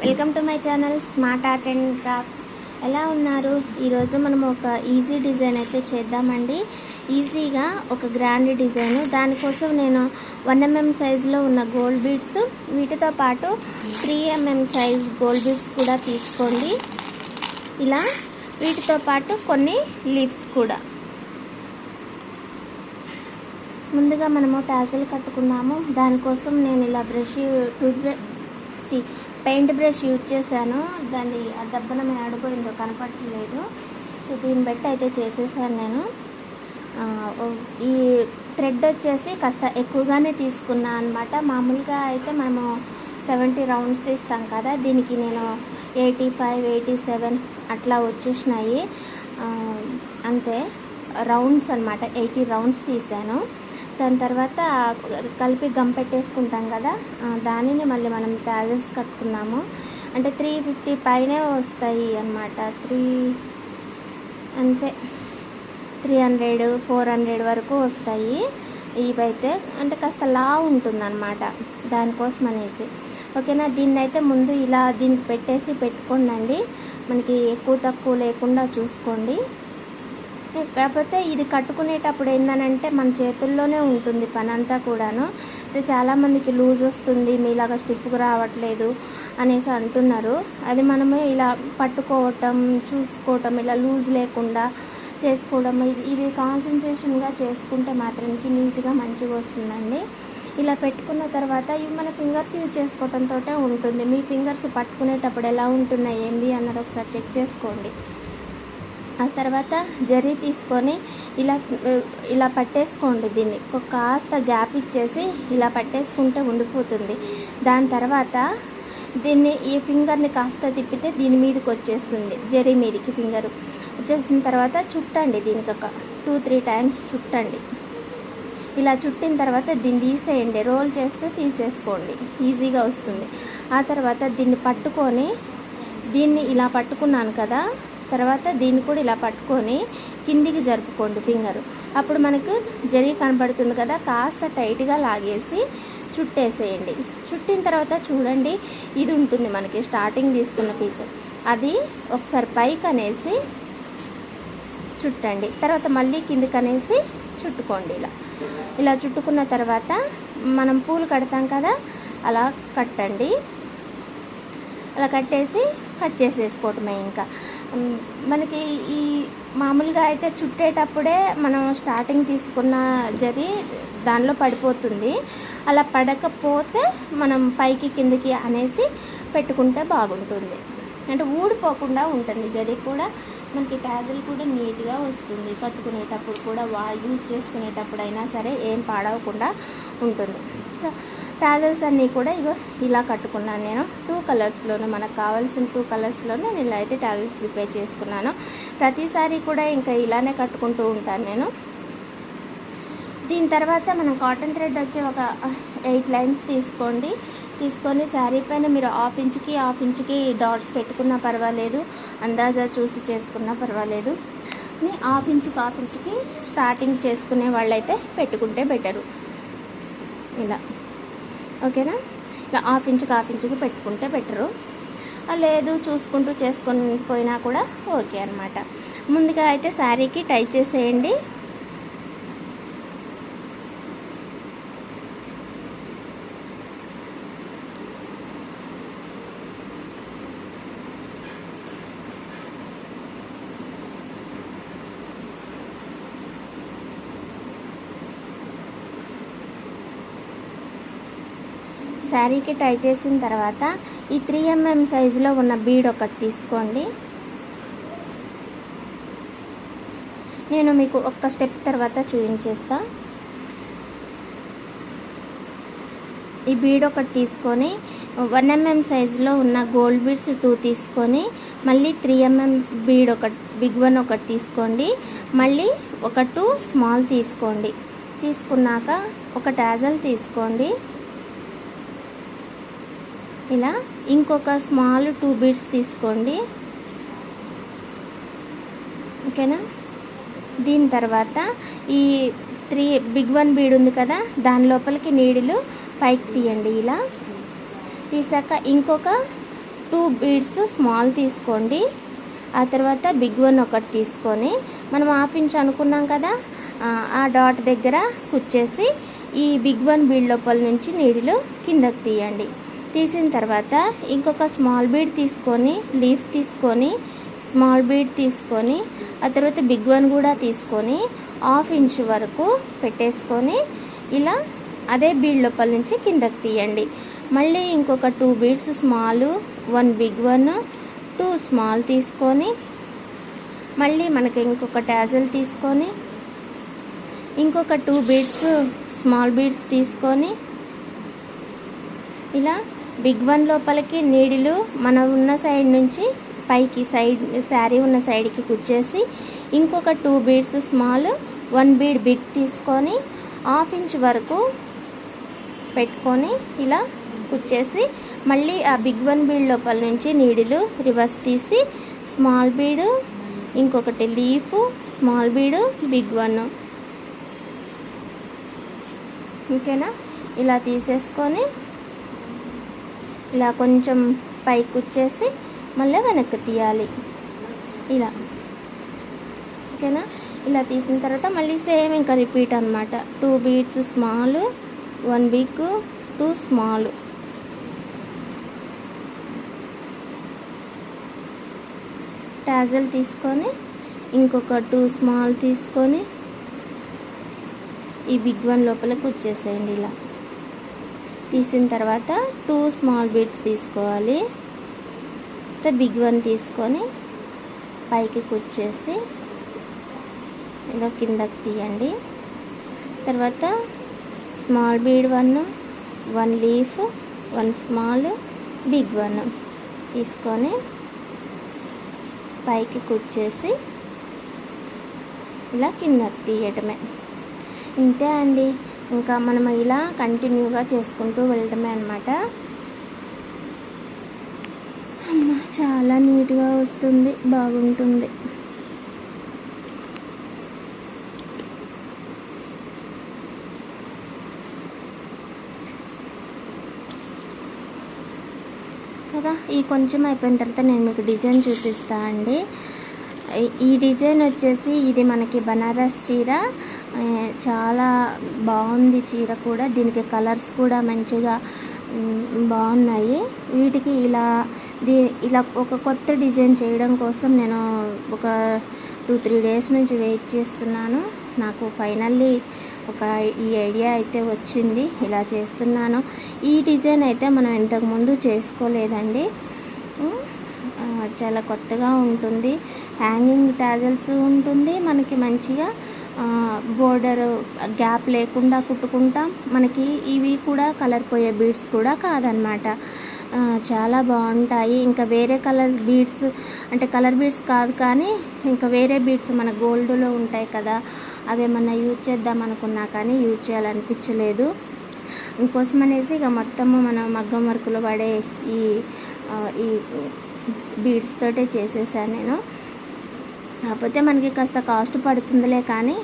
Welcome to my channel smart art and crafts. ఎలా ఉన్నారు? ఈరోజు మనం ఒక ఈజీ డిజైన్ అయితే చేద్దామండి. ఈజీగా ఒక గ్రాండ్ డిజైన్. దానికోసం నేను 1 mm సైజులో ఉన్న గోల్డ్ బీడ్స్, వీటితో పాటు 3 mm సైజ్ గోల్డ్ బీడ్స్ కూడా తీసుకోండి. ఇలా వీటితో పాటు కొన్ని లీవ్స్ కూడా. ముందుగా మనము టాజల్ కట్టుకున్నాము. దానికోసం నేను ఇలా పెయింట్ బ్రష్ యూజ్ చేశాను. దాన్ని ఆ దెబ్బన ఆడిపోయిందో కనపడట్లేదు. సో దీన్ని బట్టి అయితే చేసేసాను నేను. ఈ థ్రెడ్ వచ్చేసి కాస్త ఎక్కువగానే తీసుకున్నా అనమాట. మామూలుగా అయితే మనము 70 రౌండ్స్ తీస్తాం కదా, దీనికి నేను 85, 87 అట్లా వచ్చేసినాయి. అంతే రౌండ్స్ అనమాట. 80 రౌండ్స్ తీసాను. దాని తర్వాత కలిపి గమ్ పెట్టేసుకుంటాం కదా, దానిని మళ్ళీ మనం టాజల్స్ కట్టుకున్నాము. అంటే 350 పైనే వస్తాయి అన్నమాట. అంతే 300, 400 వరకు వస్తాయి. ఇవైతే అంటే కాస్త లా ఉంటుందన్నమాట, దానికోసం అనేసి. ఓకేనా. దీన్ని అయితే ముందు ఇలా దీనికి పెట్టుకోండి. మనకి ఎక్కువ తక్కువ లేకుండా చూసుకోండి. కాకపోతే ఇది కట్టుకునేటప్పుడు ఏంటనంటే మన చేతుల్లోనే ఉంటుంది పని అంతా కూడాను. చాలామందికి లూజ్ వస్తుంది, మీలాగా స్టిఫ్గా రావట్లేదు అనేసి అంటున్నారు. అది మనమే ఇలా పట్టుకోవటం, చూసుకోవటం, ఇలా లూజ్ లేకుండా చేసుకోవడం, ఇది కాన్సన్ట్రేషన్గా చేసుకుంటే మాత్రానికి నీట్గా మంచిగా వస్తుందండి. ఇలా పెట్టుకున్న తర్వాత ఇవి మన ఫింగర్స్ యూజ్ చేసుకోవడంతో ఉంటుంది. మీ ఫింగర్స్ పట్టుకునేటప్పుడు ఎలా ఉంటున్నాయి ఏంది అన్నది ఒకసారి చెక్ చేసుకోండి. ఆ తర్వాత జరీ తీసుకొని ఇలా పట్టేసుకోండి. దీన్ని కాస్త గ్యాప్ ఇచ్చేసి ఇలా పట్టేసుకుంటే ఉండిపోతుంది. దాని తర్వాత దీన్ని ఈ ఫింగర్ని కాస్త తిప్పితే దీని మీదకి వచ్చేస్తుంది. జరీ మీదకి ఫింగర్ వచ్చేసిన తర్వాత చుట్టండి. దీనికి ఒక 2-3 టైమ్స్ చుట్టండి. ఇలా చుట్టిన తర్వాత దీన్ని తీసేయండి. రోల్ చేస్తూ తీసేసుకోండి, ఈజీగా వస్తుంది. ఆ తర్వాత దీన్ని పట్టుకొని, దీన్ని ఇలా పట్టుకున్నాను కదా, తర్వాత దీన్ని కూడా ఇలా పట్టుకొని కిందికి జరుపుకోండి ఫింగర్. అప్పుడు మనకు జరీ కనబడుతుంది కదా, కాస్త టైట్గా లాగేసి చుట్టేసేయండి. చుట్టిన తర్వాత చూడండి, ఇది ఉంటుంది మనకి స్టార్టింగ్ తీసుకున్న పీస్, అది ఒకసారి పైకి అనేసి చుట్టండి. తర్వాత మళ్ళీ కిందికి అనేసి చుట్టుకోండి. ఇలా చుట్టుకున్న తర్వాత మనం పూలు కడతాం కదా, అలా కట్టండి. అలా కట్టేసి కట్ చేసేసుకోవటమే. ఇంకా మనకి ఈ మామూలుగా అయితే చుట్టేటప్పుడే మనం స్టార్టింగ్ తీసుకున్న జరీ దానిలో పడిపోతుంది. అలా పడకపోతే మనం పైకి కిందికి అనేసి పెట్టుకుంటే బాగుంటుంది. అంటే ఊడిపోకుండా ఉంటుంది జరీ కూడా. మనకి టాజల్ కూడా నీట్గా వస్తుంది. కట్టుకునేటప్పుడు కూడా యూజ్ చేసుకునేటప్పుడు అయినా సరే ఏం పాడవకుండా ఉంటుంది. టాజల్స్ అన్నీ కూడా ఇలా కట్టుకున్నాను నేను. 2 కలర్స్లోనూ, మనకు కావాల్సిన 2 కలర్స్లోనూ నేను ఇలా అయితే టాజల్స్ ప్రిపేర్ చేసుకున్నాను. ప్రతిసారి కూడా ఇంకా ఇలానే కట్టుకుంటూ ఉంటాను నేను. దీని తర్వాత మనం కాటన్ థ్రెడ్ వచ్చి ఒక 8 లైన్స్ తీసుకొని శారీ పైన మీరు 1/2 ఇంచుకి డాట్స్ పెట్టుకున్నా పర్వాలేదు, అందాజా చూసి చేసుకున్నా పర్వాలేదు. 1/2 ఇంచుకి స్టార్టింగ్ చేసుకునే వాళ్ళైతే పెట్టుకుంటే బెటరు. ఇలా ఓకేనా. ఇలా 1/2 ఇంచుకి పెట్టుకుంటే బెటరు. లేదు చూసుకుంటూ చేసుకొని పోయినా కూడా ఓకే అనమాట. ముందుగా అయితే శారీకి టై చేసేయండి. శారీకి టై చేసిన తర్వాత ఈ 3 mm సైజులో ఉన్న బీడ్ ఒకటి తీసుకోండి. నేను మీకు ఒక్క స్టెప్ తర్వాత చూపించేస్తా. ఈ బీడ్ ఒకటి తీసుకొని 1 mm సైజులో ఉన్న గోల్డ్ బీడ్స్ 2 తీసుకొని, మళ్ళీ 3 mm బీడ్ ఒకటి, బిగ్ వన్ ఒకటి తీసుకోండి. మళ్ళీ ఒక 2 స్మాల్ తీసుకోండి. తీసుకున్నాక ఒక టాజల్ తీసుకోండి. ఇలా ఇంకొక స్మాల్ 2 బీడ్స్ తీసుకోండి. ఓకేనా. దీని తర్వాత ఈ 3 బిగ్ వన్ బీడ్ ఉంది కదా, దాని లోపలికి నీడిలు పైకి తీయండి. ఇలా తీసాక ఇంకొక 2 బీడ్స్ స్మాల్ తీసుకోండి. ఆ తర్వాత బిగ్ వన్ ఒకటి తీసుకొని మనం 1/2 ఇంచ్ అనుకున్నాం కదా, ఆ డాట్ దగ్గర కుచ్చేసి ఈ బిగ్ వన్ బీడ్ లోపల నుంచి నీడిలు కిందకి తీయండి. తీసిన తర్వాత ఇంకొక స్మాల్ బీడ్ తీసుకొని లీఫ్ తీసుకొని స్మాల్ బీడ్ తీసుకొని ఆ తర్వాత బిగ్ వన్ కూడా తీసుకొని 1/2 ఇంచ్ వరకు పెట్టేసుకొని ఇలా అదే బీడ్ లోపల నుంచి కిందకి తీయండి. మళ్ళీ ఇంకొక 2 beads small, 1 big one, 2 small తీసుకొని మళ్ళీ మనకి ఇంకొక టాజల్ తీసుకొని ఇంకొక 2 బీడ్స్ స్మాల్ బీడ్స్ తీసుకొని ఇలా బిగ్ వన్ లోపలికి నీడిలు మన ఉన్న సైడ్ నుంచి పైకి సైడ్ శారీ ఉన్న సైడ్కి కుచ్చేసి ఇంకొక 2 బీడ్స్ స్మాల్, 1 బీడ్ బిగ్ తీసుకొని 1/2 ఇంచ్ వరకు పెట్టుకొని ఇలా కుచ్చేసి మళ్ళీ ఆ బిగ్ వన్ బీడ్ లోపల నుంచి నీడిలు రివర్స్ తీసి స్మాల్ బీడు, ఇంకొకటి లీఫ్, స్మాల్ బీడు, బిగ్ వన్. ఓకేనా? ఇలా తీసేసుకొని ఇలా కొంచెం పైకి కుచ్చేసి మళ్ళీ వెనక్కి తీయాలి ఇలా. ఓకేనా? ఇలా తీసిన తర్వాత మళ్ళీ సేమ్ ఇంకా రిపీట్ అనమాట. 2 beads small, 1 big, 2 small. Tassel తీసుకొని ఇంకొక 2 స్మాల్ తీసుకొని ఈ బిగ్ వన్ లోపలికి వచ్చేసేయండి. ఇలా తీసిన తర్వాత 2 స్మాల్ బీడ్స్ తీసుకోవాలి. బిగ్ వన్ తీసుకొని పైకి కుచ్చేసి ఇలా కిందకి తీయండి. తర్వాత small bead 1, 1 leaf, 1 small, big one తీసుకొని పైకి కుచ్చేసి ఇలా కిందకి తీయటమే. ఇంతే అండి. ఇంకా మనం ఇలా కంటిన్యూగా చేసుకుంటూ వెళ్ళటమే అన్నమాట. చాలా నీట్గా వస్తుంది, బాగుంటుంది. కదా, ఈ కొంచెం అయిపోయిన తర్వాత నేను మీకు డిజైన్ చూపిస్తా అండి. ఈ డిజైన్ వచ్చేసి ఇది మనకి బనారస్ చీర, చాలా బాగుంది చీర కూడా. దీనికి కలర్స్ కూడా మంచిగా బాగున్నాయి. వీటికి ఇలా ఒక కొత్త డిజైన్ చేయడం కోసం నేను ఒక 2-3 డేస్ నుంచి వెయిట్ చేస్తున్నాను. నాకు ఫైనల్లీ ఈ ఐడియా అయితే వచ్చింది, ఇలా చేస్తున్నాను. ఈ డిజైన్ అయితే మనం ఇంతకుముందు చేసుకోలేదండి. చాలా కొత్తగా ఉంటుంది. హ్యాంగింగ్ టాజల్స్ ఉంటుంది, మనకి మంచిగా బోర్డర్ గ్యాప్ లేకుండా కుట్టుకుంటాం. మనకి ఇవి కూడా కలర్ పోయే బీడ్స్ కూడా కాదనమాట. చాలా బాగుంటాయి. ఇంకా వేరే కలర్ బీడ్స్ అంటే కలర్ బీడ్స్ కాదు, కానీ ఇంకా వేరే బీడ్స్ మన గోల్డ్లో ఉంటాయి కదా, అవేమన్నా యూజ్ చేద్దాం అనుకున్నా కానీ యూజ్ చేయాలనిపించలేదు. ఇంకోసం అనేసి ఇక మొత్తము మన మగ్గం వర్కులో పడే ఈ బీడ్స్ తోటే చేసేసాను నేను. కాకపోతే మనకి కాస్త కాస్ట్ పడుతుందిలే, కానీ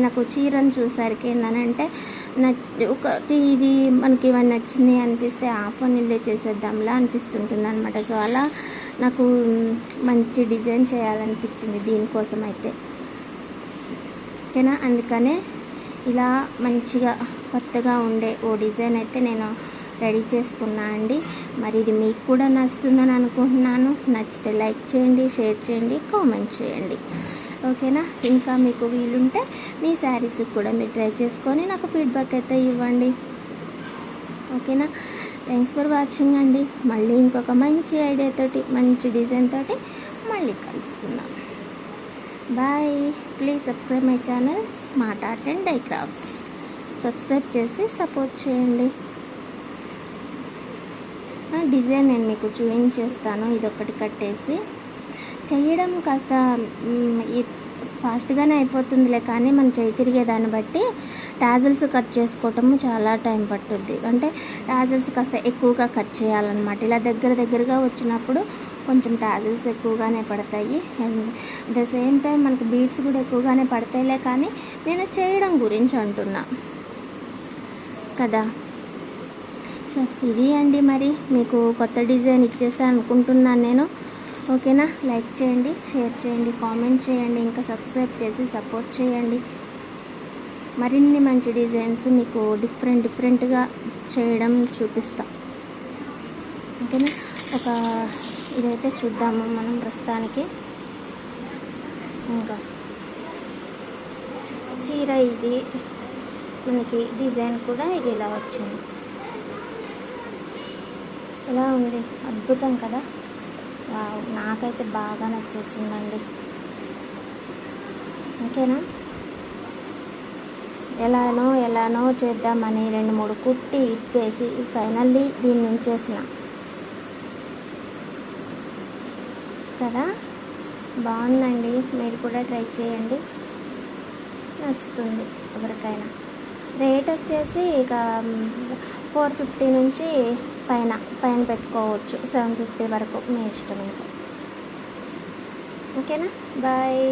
నాకు చీరను చూసరికి ఏంటంటే ఒకటి ఇది మనకి ఏమైనా నచ్చింది అనిపిస్తే ఆ పనులే చేసేద్దాంలా అనిపిస్తుంటుంది అనమాట. సో అలా నాకు మంచి డిజైన్ చేయాలనిపించింది దీనికోసం అయితే. ఓకేనా? అందుకనే ఇలా మంచిగా కొత్తగా ఉండే ఓ డిజైన్ అయితే నేను రెడీ చేసుకున్నా అండి. మరి ఇది మీకు కూడా నచ్చుతుందని అనుకుంటున్నాను. నచ్చితే లైక్ చేయండి, షేర్ చేయండి, కామెంట్ చేయండి. ఓకేనా? ఇంకా మీకు వీలుంటే మీ శారీస్ కూడా మీరు ట్రై చేసుకొని నాకు ఫీడ్బ్యాక్ అయితే ఇవ్వండి. ఓకేనా? థ్యాంక్స్ ఫర్ వాచింగ్ అండి. మళ్ళీ ఇంకొక మంచి ఐడియాతోటి, మంచి డిజైన్ తోటి మళ్ళీ కలుసుకుందాం. Bye. Please subscribe my channel smart art and DIY crafts. Subscribe చేసి సపోర్ట్ చేయండి. డిజైన్ నేను మీకు చూపించేస్తాను. ఇదొకటి కట్టేసి చేయడం కాస్త ఫాస్ట్గానే అయిపోతుందిలే, కానీ మనం చేయి తిరిగేదాన్ని బట్టి టాజల్స్ కట్ చేసుకోవటము చాలా టైం పట్టుద్ది. అంటే టాజల్స్ కాస్త ఎక్కువగా కట్ చేయాలన్నమాట. ఇలా దగ్గరగా వచ్చినప్పుడు కొంచెం టాజల్స్ ఎక్కువగానే పడతాయి. అండ్ ద సేమ్ టైం మనకి బీడ్స్ కూడా ఎక్కువగానే పడతాయిలే, కానీ నేను చేయడం గురించి అంటున్నా కదా. సో సో ఇది అండి, మరి మీకు కొత్త డిజైన్ ఇచ్చేస్తాను అనుకుంటున్నాను నేను. ఓకేనా, లైక్ చేయండి, షేర్ చేయండి, కామెంట్ చేయండి, ఇంకా సబ్స్క్రైబ్ చేసి సపోర్ట్ చేయండి. మరిన్ని మంచి డిజైన్స్ మీకు డిఫరెంట్గా చేయడం చూపిస్తా. ఓకేనా, ఒక ఇదైతే చూద్దాము మనం ప్రస్తుతానికి. ఇంకా చీర ఇది మనకి డిజైన్ కూడా ఇది ఇలా వచ్చింది. ఎలా ఉంది, అద్భుతం కదా. వావ్, నాకైతే బాగా నచ్చేసిందండి. ఓకేనా, ఎలానో చేద్దామని 2-3 కుట్టి ఇప్పేసి ఫైనల్లీ దీన్ని ఉంచేసిన కదా. బాగుందండి, మీరు కూడా ట్రై చేయండి, నచ్చుతుంది ఎవరికైనా. రేట్ వచ్చేసి ఇక 450 నుంచి పైన పెట్టుకోవచ్చు, 750 వరకు మీ ఇష్టం ఇంకా. ఓకేనా, బాయ్.